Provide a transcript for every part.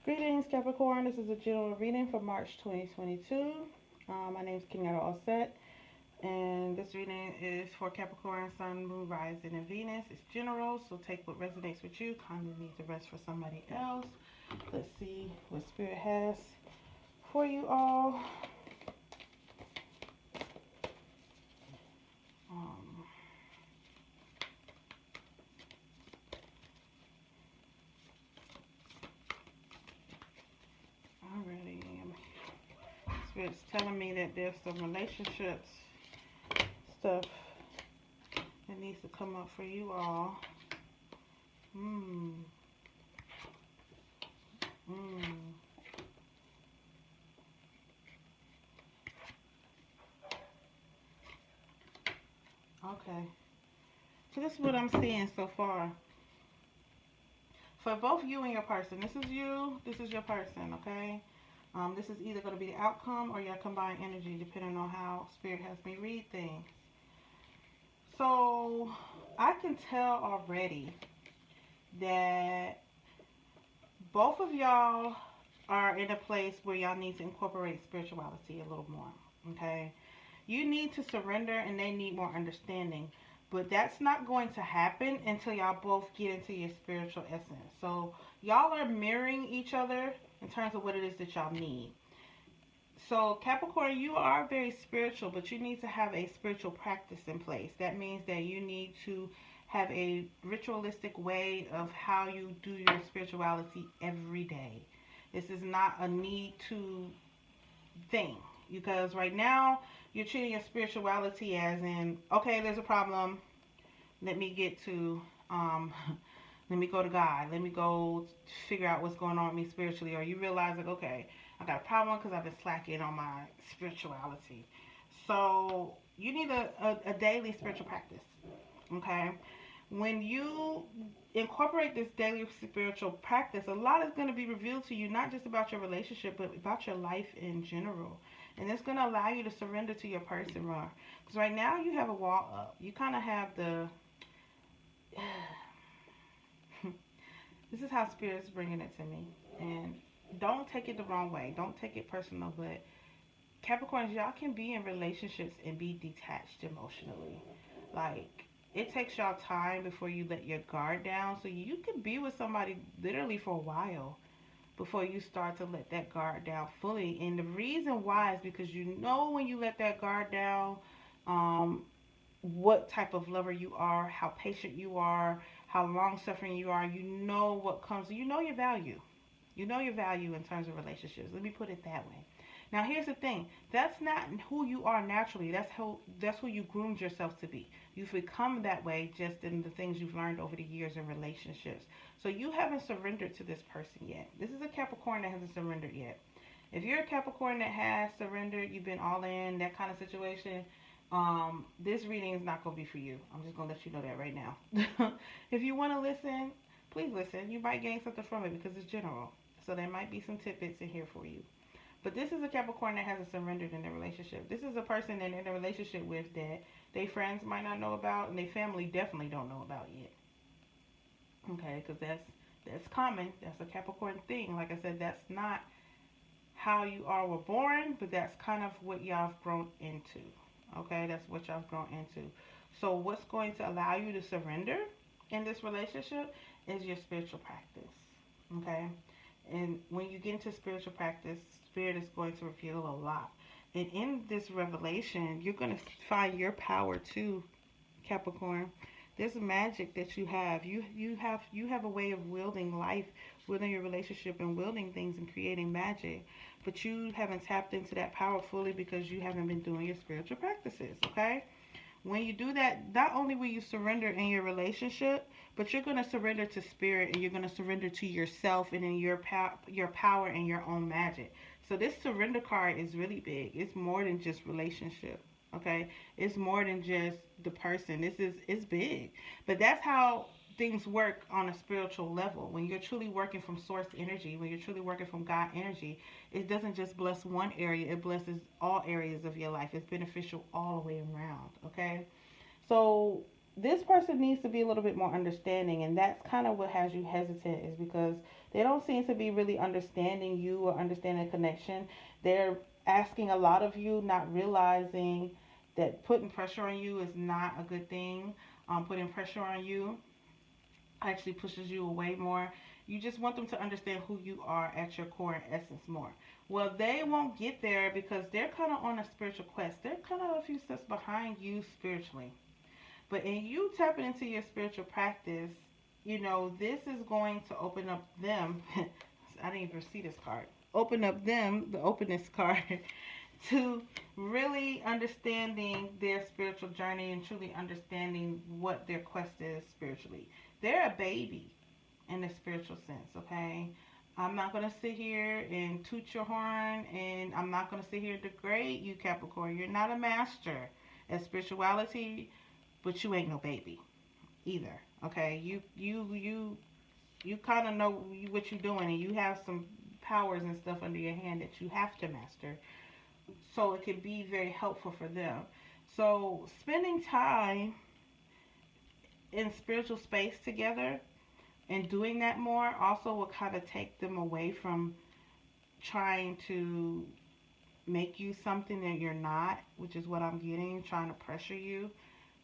Greetings, Capricorn. This is a general reading for March 2022. My name is Kenyatta Auset, and this reading is for Capricorn, Sun, Moon, Rising, and Venus. It's general, so take what resonates with you. Kindly leave the rest for somebody else. Let's see what Spirit has for you all. Um, Alrighty. Spirit's telling me that there's some relationships stuff that needs to come up for you all. Mm. Mm. Okay. So this is what I'm seeing so far. For both you and your person, this is you, this is your person, okay? This is either going to be the outcome or your combined energy, depending on how Spirit has me read things. So I can tell already that both of y'all are in a place where y'all need to incorporate spirituality a little more, okay? You need to surrender and they need more understanding. But that's not going to happen until y'all both get into your spiritual essence. So y'all are mirroring each other in terms of what it is that y'all need. So Capricorn, you are very spiritual, but you need to have a spiritual practice in place. That means that you need to have a ritualistic way of how you do your spirituality every day. This is not a need to thing, because right now you're treating your spirituality as in, okay, there's a problem, let me get to let me go to God, let me go figure out what's going on with me spiritually. Or you realize like, okay, I got a problem because I've been slacking on my spirituality. So you need a daily spiritual practice, okay? When you incorporate this daily spiritual practice, a lot is going to be revealed to you, not just about your relationship, but about your life in general. And it's going to allow you to surrender to your person more. Because right now you have a wall up. You kind of have the... This is how Spirit's bringing it to me. And don't take it the wrong way. Don't take it personal. But Capricorns, y'all can be in relationships and be detached emotionally. Like, it takes y'all time before you let your guard down. So you can be with somebody literally for a while before you start to let that guard down fully. And the reason why is because you know when you let that guard down, um, what type of lover you are, how patient you are, how long suffering you are. You know what comes. You know your value. You know your value in terms of relationships. Let me put it that way. Now here's the thing. That's not who you are naturally. That's who you groomed yourself to be. You've become that way just in the things you've learned over the years in relationships. So you haven't surrendered to this person yet. This is a Capricorn that hasn't surrendered yet. If you're a Capricorn that has surrendered, you've been all in, that kind of situation, this reading is not going to be for you. I'm just going to let you know that right now. If you want to listen, please listen. You might gain something from it because it's general. So there might be some tidbits in here for you. But this is a Capricorn that hasn't surrendered in their relationship. This is a person that they're in a relationship with that their friends might not know about and their family definitely don't know about yet. Okay, because that's common. That's a Capricorn thing. Like I said, that's not how you all were born, but that's kind of what y'all have grown into. Okay, that's what y'all have grown into. So what's going to allow you to surrender in this relationship is your spiritual practice. Okay, and when you get into spiritual practice, Spirit is going to reveal a lot. And in this revelation, you're going to find your power too, Capricorn. There's magic that you have. You have a way of wielding life, wielding your relationship, and wielding things and creating magic. But you haven't tapped into that power fully because you haven't been doing your spiritual practices. Okay. When you do that, not only will you surrender in your relationship, but you're going to surrender to spirit and you're going to surrender to yourself and in your power and your own magic. So this surrender card is really big. It's more than just relationship. Okay? It's more than just the person. It's big. But that's how things work on a spiritual level. When you're truly working from source energy, when you're truly working from God energy, it doesn't just bless one area, it blesses all areas of your life. It's beneficial all the way around, okay? So this person needs to be a little bit more understanding, and that's kind of what has you hesitant, is because they don't seem to be really understanding you or understanding the connection. They're asking a lot of you, not realizing that putting pressure on you is not a good thing. Putting pressure on you actually pushes you away more. You just want them to understand who you are at your core and essence more. Well, they won't get there because they're kind of on a spiritual quest. They're kind of a few steps behind you spiritually. But in you tapping into your spiritual practice, this is going to open up them. I didn't even see this card. Open up them, the openness card, to really understanding their spiritual journey and truly understanding what their quest is spiritually. They're a baby in the spiritual sense, okay? I'm not going to sit here and toot your horn, and I'm not going to sit here and degrade you, Capricorn. You're not a master at spirituality, but you ain't no baby either, okay? You kind of know what you're doing, and you have some powers and stuff under your hand that you have to master, so it can be very helpful for them. So spending time in spiritual space together and doing that more also will kind of take them away from trying to make you something that you're not, which is what I'm getting, trying to pressure you,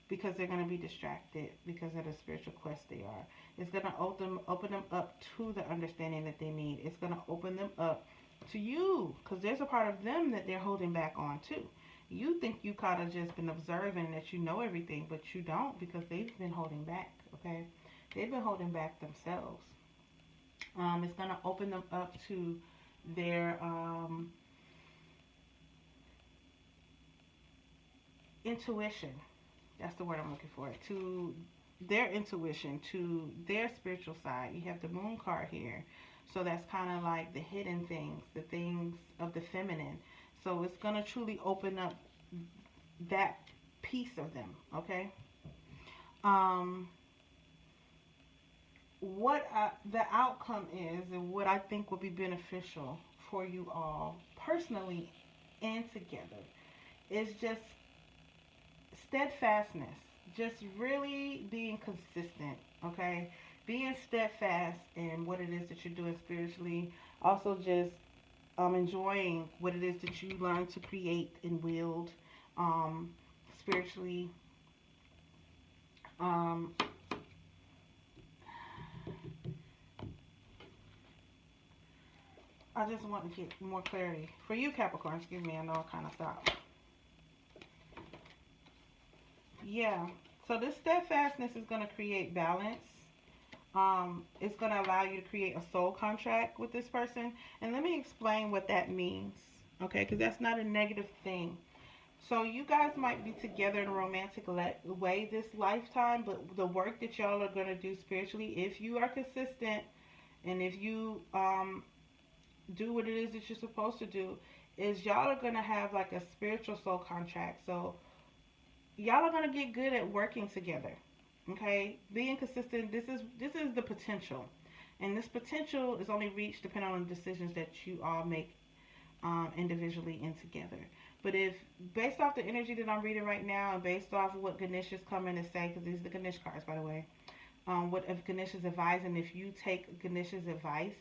because they're going to be distracted because of the spiritual quest they are. It's going to open them up to the understanding that they need. It's going to open them up to you, because there's a part of them that they're holding back on too. You think you kind of just been observing that you know everything, but you don't, because they've been holding back, okay? They've been holding back themselves. It's going to open them up to their intuition. That's the word I'm looking for. To their intuition, to their spiritual side. You have the moon card here. So that's kind of like the hidden things, the things of the feminine. So it's going to truly open up that piece of them, okay? Um, the outcome is, and what I think will be beneficial for you all personally and together, is just steadfastness. Just really being consistent, okay? Being steadfast in what it is that you're doing spiritually. Also just enjoying what it is that you learn to create and wield spiritually. Um, I just want to get more clarity. For you, Capricorn, excuse me, I know I kind of stopped. Yeah, so this steadfastness is going to create balance. It's going to allow you to create a soul contract with this person. And let me explain what that means, okay? Because that's not a negative thing. So you guys might be together in a romantic way this lifetime, but the work that y'all are going to do spiritually, if you are consistent and if you do what it is that you're supposed to do, is y'all are going to have like a spiritual soul contract. So y'all are going to get good at working together. Okay, being consistent. This is the potential, and this potential is only reached depending on the decisions that you all make individually and together. But if, based off the energy that I'm reading right now, and based off of what Ganesh is coming to say, because these are the Ganesh cards, by the way, what if Ganesh is advising, if you take Ganesh's advice,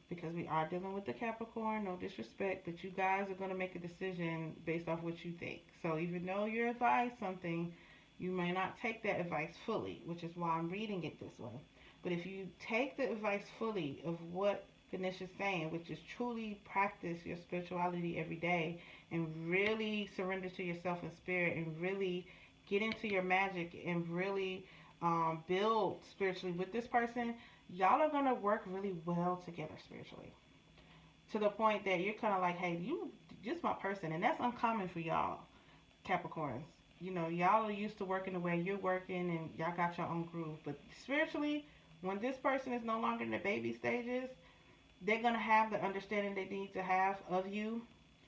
because we are dealing with the Capricorn, no disrespect, but you guys are going to make a decision based off what you think. So even though you're advised something, you may not take that advice fully, which is why I'm reading it this way. But if you take the advice fully of what Ganesh is saying, which is truly practice your spirituality every day and really surrender to yourself in spirit and really get into your magic and really build spiritually with this person, y'all are going to work really well together spiritually. To the point that you're kind of like, hey, you just my person. And that's uncommon for y'all, Capricorns. Y'all are used to working the way you're working and y'all got your own groove. But spiritually, when this person is no longer in the baby stages, they're going to have the understanding they need to have of you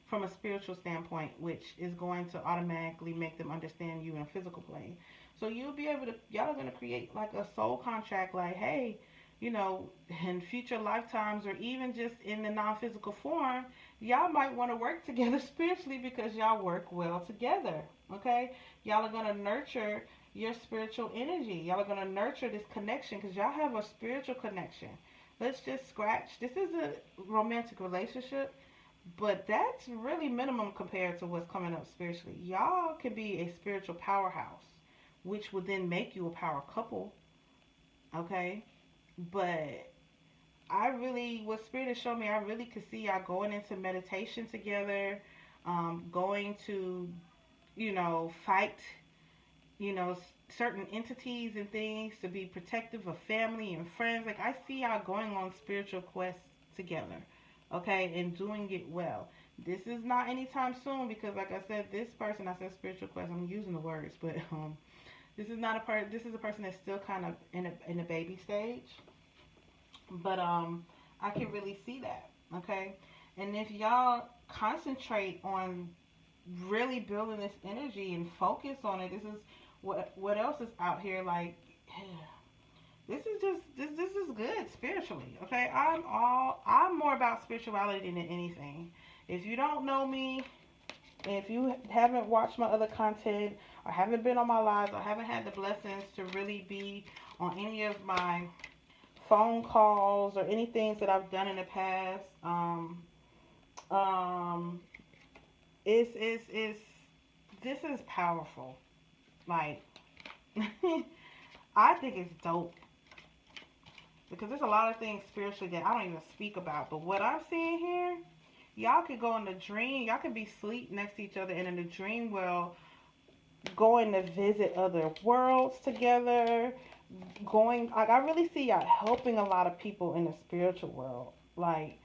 from a spiritual standpoint, which is going to automatically make them understand you in a physical plane. So you'll be able to, y'all are going to create like a soul contract, like, hey, in future lifetimes or even just in the non-physical form, y'all might want to work together spiritually because y'all work well together, okay? Y'all are going to nurture your spiritual energy. Y'all are going to nurture this connection because y'all have a spiritual connection. Let's just scratch. This is a romantic relationship, but that's really minimum compared to what's coming up spiritually. Y'all can be a spiritual powerhouse, which would then make you a power couple, okay? But what Spirit has shown me, I really could see y'all going into meditation together, going to, fight, certain entities and things to be protective of family and friends. Like, I see y'all going on spiritual quests together, okay, and doing it well. This is not anytime soon because, like I said, this person, I said spiritual quest, I'm using the words, but this is not a this is a person that's still kind of in a baby stage. But I can really see that, okay? And if y'all concentrate on really building this energy and focus on it, this is what else is out here like. This is good spiritually, okay? I'm more about spirituality than anything. If you don't know me, if you haven't watched my other content or haven't been on my lives or haven't had the blessings to really be on any of my phone calls or any things that I've done in the past, um, is this is powerful. Like, I think it's dope because there's a lot of things spiritually that I don't even speak about. But what I'm seeing here, y'all could go in the dream. Y'all could be asleep next to each other and in the dream world, going to visit other worlds together. Like, I really see y'all helping a lot of people in the spiritual world, like,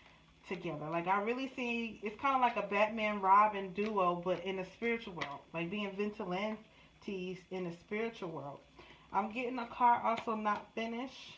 together. Like, I really see it's kind of like a Batman Robin duo, but in the spiritual world, like being vigilantes in the spiritual world. I'm getting a car also not finished.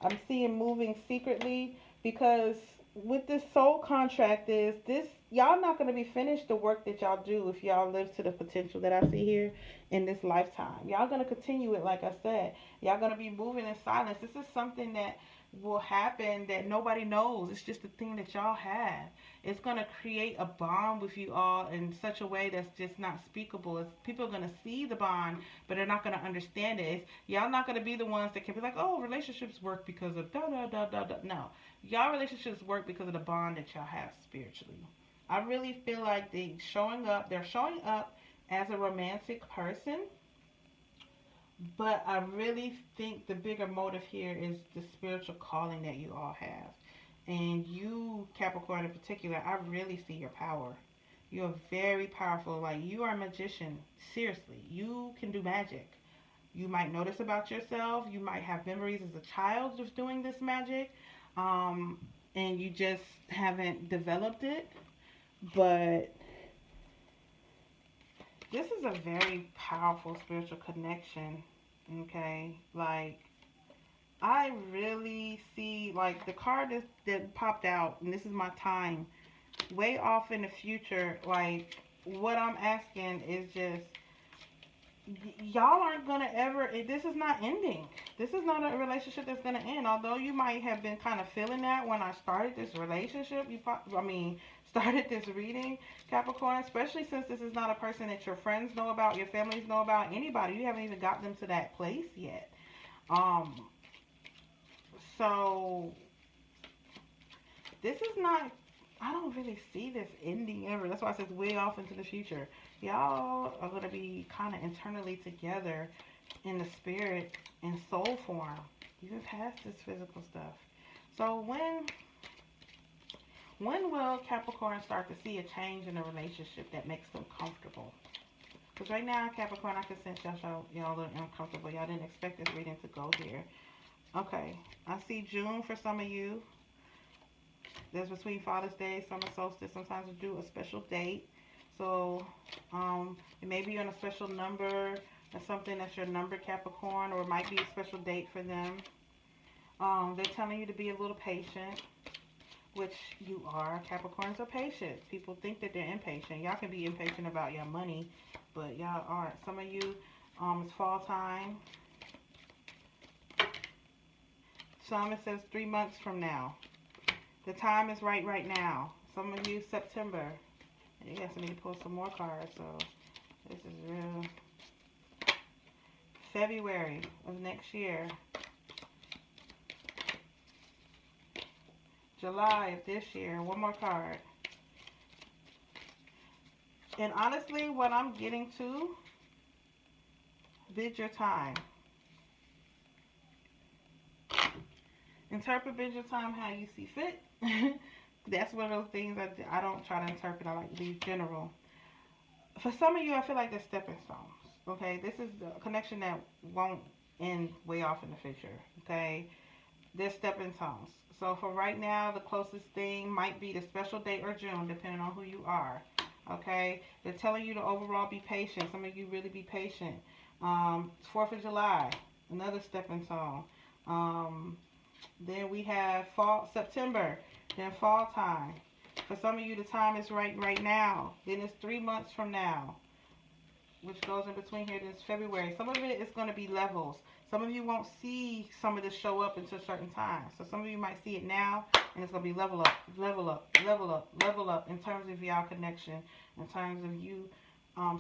I'm seeing moving secretly because with this soul contract is this y'all not going to be finished the work that y'all do if y'all live to the potential that I see here in this lifetime. Y'all going to continue it, like I said. Y'all going to be moving in silence. This is something that will happen that nobody knows. It's just a thing that y'all have. It's going to create a bond with you all in such a way that's just not speakable. People are going to see the bond, but they're not going to understand it. Y'all not going to be the ones that can be like, oh, relationships work because of da da da da da. No. Y'all relationships work because of the bond that y'all have spiritually. I really feel like they're showing up as a romantic person, but I really think the bigger motive here is the spiritual calling that you all have. And you, Capricorn in particular, I really see your power. You're very powerful. Like, you are a magician. Seriously. You can do magic. You might notice about yourself. You might have memories as a child of doing this magic. And you just haven't developed it. But this is a very powerful spiritual connection. Okay? Like, I really see, like, the card that popped out, and this is my time, way off in the future. Like, what I'm asking is just, y'all aren't going to ever, this is not ending. This is not a relationship that's going to end. Although you might have been kind of feeling that when I started this relationship, started this reading, Capricorn, especially since this is not a person that your friends know about, your families know about, anybody. You haven't even got them to that place yet. So, this is not, I don't really see this ending ever. That's why I said way off into the future. Y'all are going to be kind of internally together in the spirit and soul form, even past this physical stuff. So when will Capricorn start to see a change in a relationship that makes them comfortable? Because right now, Capricorn, I can sense y'all are uncomfortable. Y'all didn't expect this reading to go here. Okay, I see June for some of you. That's between Father's Day, summer solstice. Sometimes we do a special date. So, it may be on a special number or something that's your number, Capricorn, or it might be a special date for them. They're telling you to be a little patient, which you are. Capricorns are patient. People think that they're impatient. Y'all can be impatient about your money, but y'all aren't. Some of you, it's fall time. Some, it says 3 months from now. The time is right now. Some of you, September. And you guys need to pull some more cards. So this is real February of next year. July of this year. One more card. And honestly, what I'm getting to, bid your time. Interpret bid your time how you see fit. That's one of those things I don't try to interpret. I like to be general. For some of you, I feel like they're stepping stones. Okay, this is a connection that won't end way off in the future. Okay, they're stepping stones. So for right now, the closest thing might be the special date or June, depending on who you are. Okay, they're telling you to overall be patient. Some of you really be patient. 4th of July, another stepping stone. Then we have fall, September, then fall time. For some of you, the time is right now. Then it's 3 months from now, which goes in between here. This February. Some of it is going to be levels. Some of you won't see some of this show up until certain times. So some of you might see it now, and it's going to be level up, level up, level up, level up in terms of y'all connection, in terms of you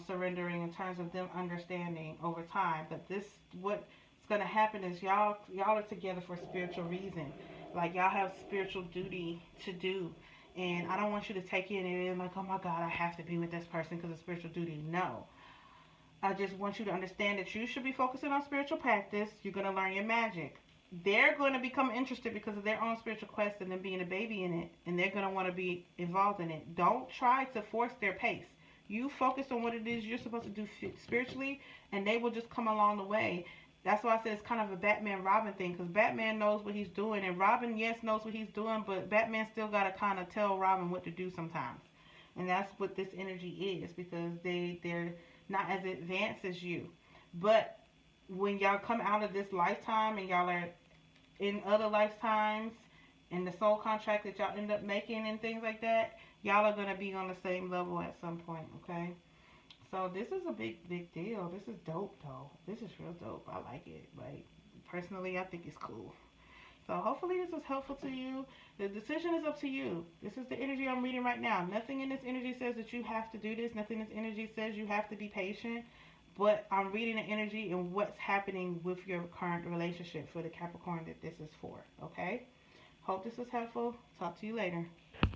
surrendering, in terms of them understanding over time. But this, what's going to happen is y'all are together for a spiritual reason. Like y'all have spiritual duty to do. And I don't want you to take it and like, oh my God, I have to be with this person because of spiritual duty. No. I just want you to understand that you should be focusing on spiritual practice. You're going to learn your magic. They're going to become interested because of their own spiritual quest and them being a baby in it. And they're going to want to be involved in it. Don't try to force their pace. You focus on what it is you're supposed to do spiritually, and they will just come along the way. That's why I said it's kind of a Batman-Robin thing, because Batman knows what he's doing, and Robin, yes, knows what he's doing, but Batman still got to kind of tell Robin what to do sometimes. And that's what this energy is, because they're not as advanced as you. But when y'all come out of this lifetime and y'all are in other lifetimes and the soul contract that y'all end up making and things like that, y'all are going to be on the same level at some point, okay? So this is a big deal. This is dope, though. This is real dope. I like it. Like, personally, I think it's cool. So hopefully this was helpful to you. The decision is up to you. This is the energy I'm reading right now. Nothing in this energy says that you have to do this. Nothing in this energy says you have to be patient. But I'm reading the energy and what's happening with your current relationship for the Capricorn that this is for. Okay? Hope this was helpful. Talk to you later.